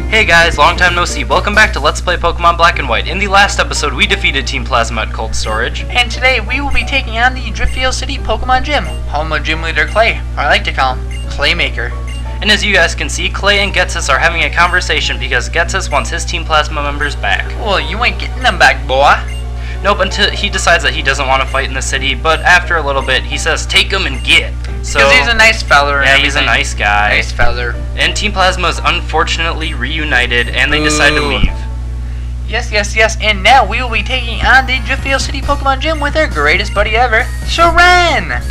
Hey guys, long time no see. Welcome back to Let's Play Pokemon Black and White. In the last episode, we defeated Team Plasma at Cold Storage. And today, we will be taking on the Driftveil City Pokemon Gym, home of Gym Leader Clay, or I like to call him Claymaker. And as you guys can see, Clay and Getsus are having a conversation because Getsus wants his Team Plasma members back. Well, you ain't getting them back, boy. Nope, until he decides that he doesn't want to fight in the city, but after a little bit, he says, take him and get. So, because he's a nice feller. Yeah, he's a nice guy. Nice feller. And Team Plasma is unfortunately reunited, and they decide to leave. Yes. And now we will be taking on the Driftveil City Pokemon Gym with our greatest buddy ever, Sharan!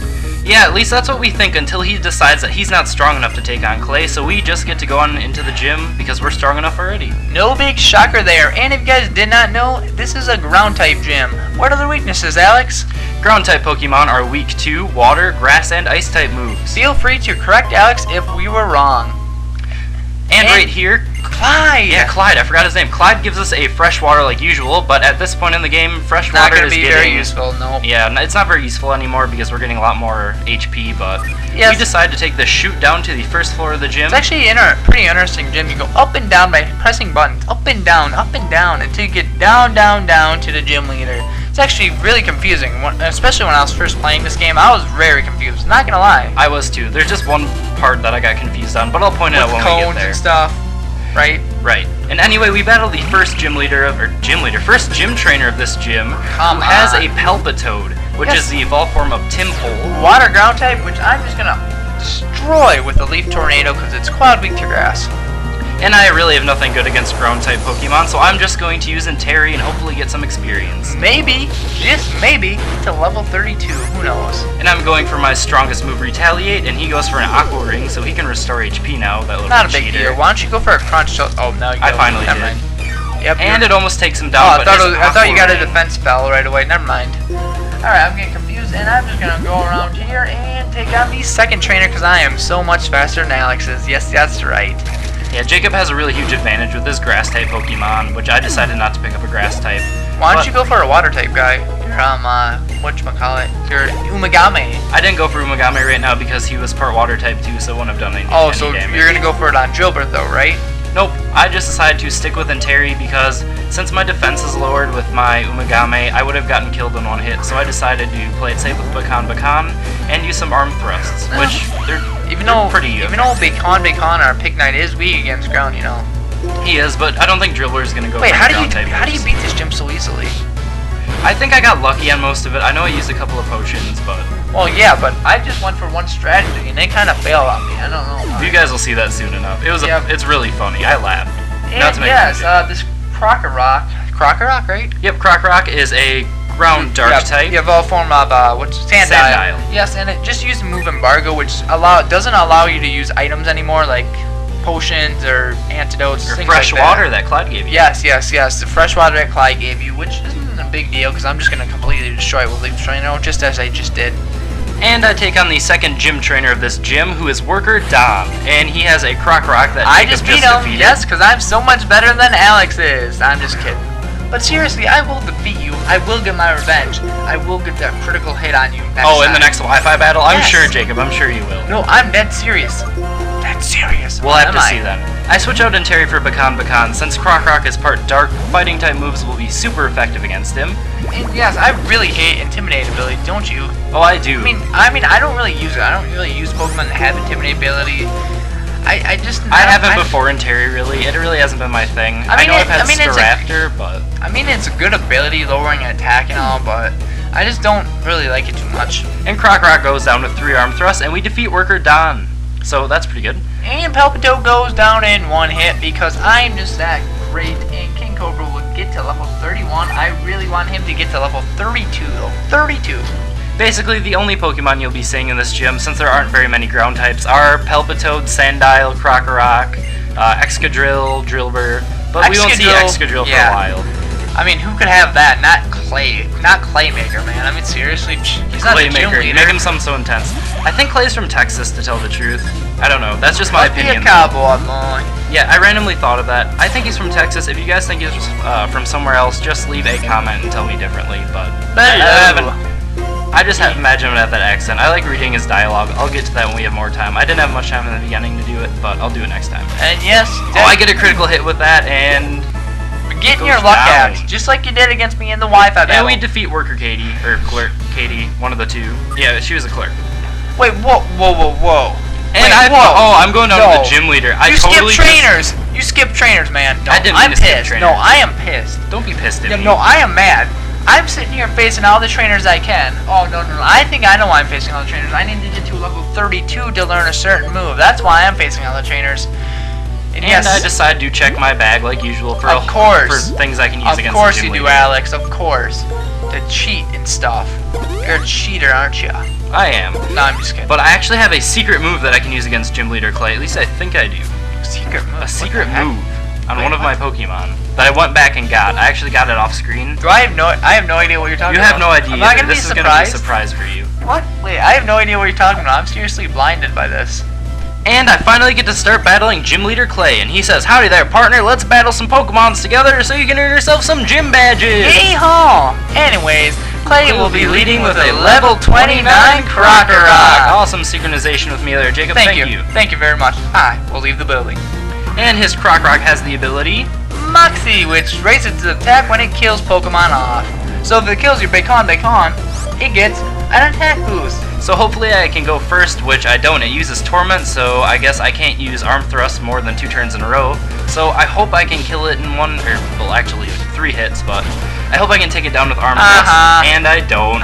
Yeah, at least that's what we think until he decides that he's not strong enough to take on Clay, so we just get to go on into the gym because we're strong enough already. No big shocker there, and if you guys did not know, this is a ground-type gym. What are the weaknesses, Alex? Ground-type Pokemon are weak to water, grass, and ice-type moves. Feel free to correct Alex if we were wrong. And right here, Clyde! Yeah, Clyde, I forgot his name. Clyde gives us a fresh water like usual, but at this point in the game, fresh water is not going to be very useful, no. Yeah, it's not very useful anymore because we're getting a lot more HP, but yes. We decide to take the chute down to the first floor of the gym. It's actually a pretty interesting gym. You go up and down by pressing buttons, up and down, until you get down to the gym leader. It's actually really confusing, especially when I was first playing this game. I was very confused, not gonna lie. I was too. There's just one part that I got confused on, but I'll point it out when we get there. Cones and stuff, right? Right. And anyway, we battled the first first gym trainer of this gym, who has a Palpitoad, which is the evolved form of Timpole. Water ground type, which I'm just gonna destroy with a Leaf Tornado because it's quad weak to grass. And I really have nothing good against ground-type Pokemon, so I'm just going to use Enteri and hopefully get some experience. Maybe, just maybe, to level 32, who knows. And I'm going for my strongest move, Retaliate, and he goes for an Aqua Ring, so he can restore HP now, that little Not a big deal. Why don't you go for a Crunch? Oh, no, you go. I finally did. Yep, and it almost takes him down, but I thought you got a defense spell right away, never mind. Alright, I'm getting confused, and I'm just gonna go around here and take on the second trainer, because I am so much faster than Alex is. Yes, that's right. Yeah, Jacob has a really huge advantage with his grass-type Pokemon, which I decided not to pick up a grass-type. Why don't you go for a water-type guy? You're, whatchamacallit? You're Umagame. I didn't go for Umagame right now because he was part water-type too, so it wouldn't have done any damage. Oh, so you're gonna go for it on Drillbert though, right? Nope, I just decided to stick with Enteri because since my defense is lowered with my Umagame, I would have gotten killed in one hit, so I decided to play it safe with Bakan and use some arm thrusts, which they're pretty good. Even though Bakan, our Pick Knight, is weak against ground, you know. He is, but I don't think Dribbler is going to go for ground type. How do you beat this gym so easily? I think I got lucky on most of it. I know I used a couple of potions, but... Well, yeah, but I just went for one strategy, and they kind of failed on me. I don't know. You guys will see that soon enough. It's really funny. I laughed. And yes, this Krokorok, right? Yep, Krokorok is a ground dark type. You have a form of Sandile. Yes, and it just used Move Embargo, which doesn't allow you to use items anymore, like potions or antidotes, or things fresh like that. water that Clyde gave you. Yes, the fresh water that Clyde gave you, which isn't a big deal because I'm just gonna completely destroy it with Leaf Tornado, just as I just did. And I take on the second gym trainer of this gym, who is Worker Dom, and he has a Krokorok that I just beat him. Yes, because I'm so much better than Alex is. I'm just kidding. But seriously, I will defeat you. I will get my revenge. I will get that critical hit on you next time. In the next Wi-Fi battle? I'm sure, Jacob. I'm sure you will. No, I'm dead serious. We'll have to see then. I switch out Enteri for Bakan. Since Krokorok is part dark, fighting type moves will be super effective against him. And yes, I really hate Intimidate ability, don't you? Oh, I do. I mean, I don't really use it. I don't really use Pokemon that have Intimidate ability. I haven't before Enteri, really. It really hasn't been my thing. I know I've had Staraptor, but... I mean, it's a good ability, lowering attack and all, but I just don't really like it too much. And Krokorok goes down with 3 arm thrusts, and we defeat Worker Don. So that's pretty good. And Palpitoad goes down in one hit because I'm just that great. And King Cobra will get to level 31. I really want him to get to level 32 though. 32. Basically, the only Pokemon you'll be seeing in this gym, since there aren't very many ground types, are Palpitoad, Sandile, Krokorok, Excadrill, Drillbur. But we won't see Excadrill for a while. I mean, who could have that? Not Claymaker, man. I mean, seriously, he's not a gym leader. You make him sound so intense. I think Clay's from Texas, to tell the truth. I don't know. That's just my opinion. Be a cowboy, boy. Yeah, I randomly thought of that. I think he's from Texas. If you guys think he's from somewhere else, just leave a comment and tell me differently. But I I just have imagine him at that accent. I like reading his dialogue. I'll get to that when we have more time. I didn't have much time in the beginning to do it, but I'll do it next time. And yes, oh, I get a critical hit with that, and getting your luck out, just like you did against me in the Wi-Fi battle. And we defeat Worker Katie, or Clerk Katie, one of the two. Yeah, she was a clerk. Wait, whoa. And I'm going down to the gym leader. You skipped trainers. You skipped trainers, man. No, I didn't I'm mean to skip pissed. trainers. No, I am pissed. Don't be pissed at me. No, I am mad. I'm sitting here facing all the trainers I can. Oh, no. I think I know why I'm facing all the trainers. I need to get to level 32 to learn a certain move. That's why I'm facing all the trainers. And yes, I decide to check my bag like usual for things I can use against the gym leader. Of course you do, Alex. Of course. To cheat and stuff. You're a cheater, aren't you? I am. No, I'm just kidding. But I actually have a secret move that I can use against Gym Leader Clay. At least I think I do. Secret move? A secret move on one of my Pokemon that I went back and got. I actually got it off screen. I have no idea what you're talking about. You have no idea. I'm not gonna this be is going to be a surprise for you. What? Wait, I have no idea what you're talking about. I'm seriously blinded by this. And I finally get to start battling Gym Leader Clay, and he says, "Howdy there, partner. Let's battle some Pokemons together so you can earn yourself some gym badges." Yeehaw! Anyways, Clay will be leading with a level 29 Krokorok. Awesome synchronization with me there, Jacob. Thank you. Thank you very much. I will leave the building. And his Krokorok has the ability Moxie, which raises its attack when it kills Pokemon off. So if it kills your Bacon, it gets an attack boost. So hopefully I can go first, which I don't. It uses Torment, so I guess I can't use Arm Thrust more than 2 turns in a row. So I hope I can kill it in actually 3 hits, but I hope I can take it down with Arm Thrust, and I don't.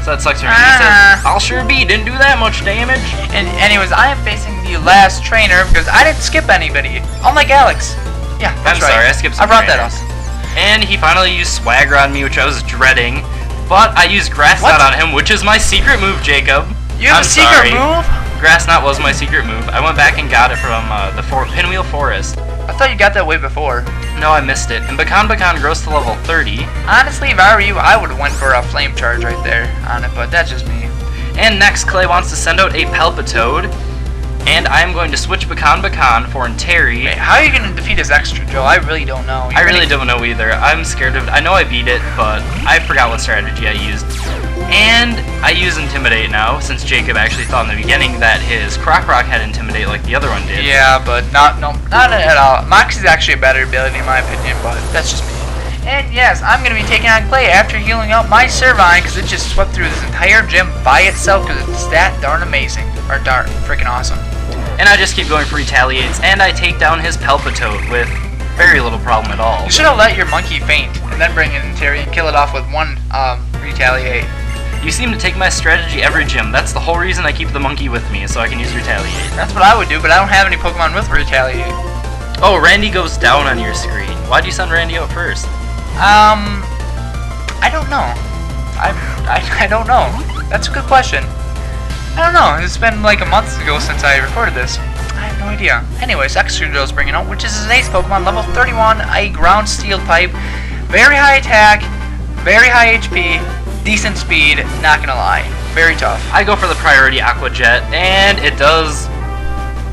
So that sucks for me. He says, "I'll sure be, didn't do that much damage." And anyways, I am facing the last trainer because I didn't skip anybody. Unlike Alex. Yeah, that's right. I'm sorry, I skipped some I brought that up. trainers. And he finally used Swagger on me, which I was dreading. But I used Grass Knot on him, which is my secret move, Jacob. You have a secret move? Grass Knot was my secret move. I went back and got it from the Pinwheel Forest. I thought you got that way before. No, I missed it. And Bakan grows to level 30. Honestly, if I were you, I would have went for a Flame Charge right there on it, but that's just me. And next, Clay wants to send out a Palpitoad. And I'm going to switch Bakan for Terry. Wait, how are you going to defeat his extra Joe? I really don't know. I really don't know either. I'm scared of it. I know I beat it, but I forgot what strategy I used. And I use Intimidate now, since Jacob actually thought in the beginning that his Krokorok had Intimidate like the other one did. Yeah, but not at all. Moxie's actually a better ability in my opinion, but that's just me. And yes, I'm going to be taking on Clay after healing up my Servine, because it just swept through this entire gym by itself, because it's that darn amazing. Or darn freaking awesome. And I just keep going for Retaliates, and I take down his Palpitoad with very little problem at all. You should have let your monkey faint, and then bring in Terry and kill it off with one Retaliate. You seem to take my strategy every gym. That's the whole reason I keep the monkey with me, so I can use Retaliate. That's what I would do, but I don't have any Pokemon with Retaliate. Oh, Randy goes down on your screen. Why'd you send Randy out first? I don't know. I don't know. That's a good question. I don't know. It's been like a month ago since I recorded this. I have no idea. Anyways, Excadrill's bringing out, which is his ace Pokemon, level 31, a ground steel type, very high attack, very high HP, decent speed, not gonna lie. Very tough. I go for the priority Aqua Jet, and it does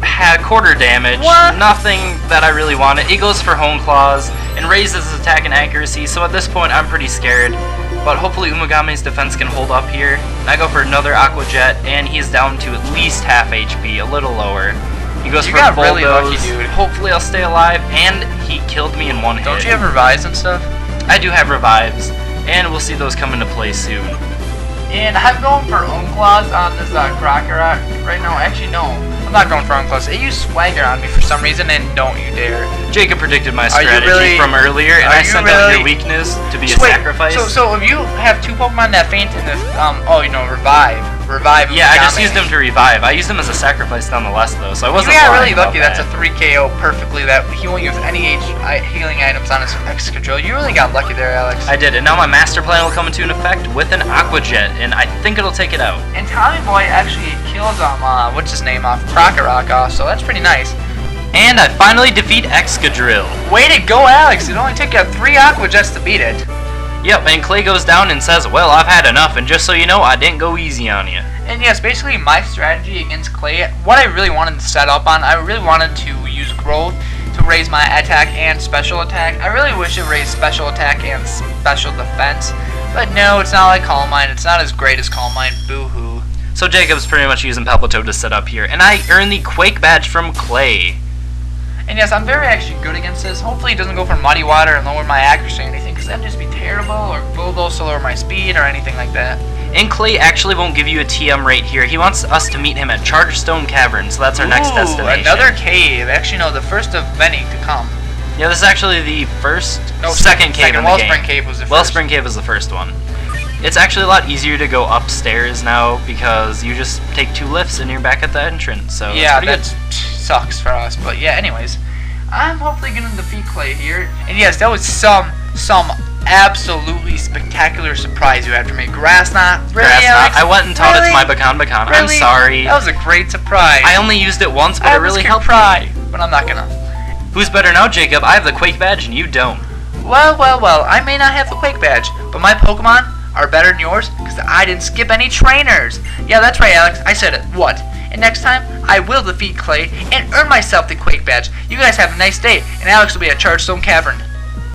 have quarter damage. What? Nothing that I really wanted. It goes for Home Claws and raises his attack and accuracy, so at this point I'm pretty scared. But hopefully Umagame's defense can hold up here. And I go for another Aqua Jet, and he's down to at least half HP, a little lower. He goes for a really lucky, Bulldoze. dude. Hopefully I'll stay alive, and he killed me in one hit. Don't you have revives and stuff? I do have revives, and we'll see those come into play soon. And I'm going for Claws on this Krokorok right now. Actually, no. I'm not going for Claws. It used Swagger on me for some reason, and don't you dare. Jacob predicted my strategy from earlier, and I sent out your weakness to be a sacrifice. So if you have 2 Pokemon that faint in this, Revive. Yeah, I just used him to revive. I used him as a sacrifice nonetheless, though, so I wasn't. You got really lucky. That's a 3 KO perfectly. That he won't use any healing items on his Excadrill. You really got lucky there, Alex. I did, and now my master plan will come into effect with an Aqua Jet, and I think it'll take it out. And Tommy Boy actually kills what's his name off Krokorok off, so that's pretty nice. And I finally defeat Excadrill. Way to go, Alex! It only took you 3 Aqua Jets to beat it. Yep, and Clay goes down and says, "Well, I've had enough, and just so you know, I didn't go easy on you." And yes, basically my strategy against Clay, what I really wanted to set up on, I really wanted to use Growth to raise my attack and special attack. I really wish it raised special attack and special defense, But no, it's not like Calm Mind. It's not as great as Calm Mind. Boo-hoo. So Jacob's pretty much using Palpitoad to set up here, and I earn the Quake badge from Clay. And yes, I'm very actually good against this. Hopefully it doesn't go for Muddy Water and lower my accuracy or anything, because that'd just be terrible, or Bulldoze to lower my speed or anything like that. And Clay actually won't give you a TM right here. He wants us to meet him at Chargestone Cavern, so that's our next destination. Another cave. Actually, no, the first of many to come. Yeah, this is actually the second cave in the game. Wellspring Cave was the first. Wellspring Cave was the first one. It's actually a lot easier to go upstairs now because you just take 2 lifts and you're back at the entrance. So yeah, that sucks for us. But yeah, anyways, I'm hopefully gonna defeat Clay here. And yes, that was some absolutely spectacular surprise you had for me. Grass Knot, really, Alex? I went and taught it to my Bakan. Really? I'm sorry. That was a great surprise. I only used it once, but it really helped me. But I'm not gonna. Who's better now, Jacob? I have the Quake badge and you don't. Well, I may not have the Quake badge, but my Pokemon are better than yours because I didn't skip any trainers. Yeah, that's right, Alex. I said it. What? And next time, I will defeat Clay and earn myself the Quake badge. You guys have a nice day, and Alex will be at Chargestone Cavern.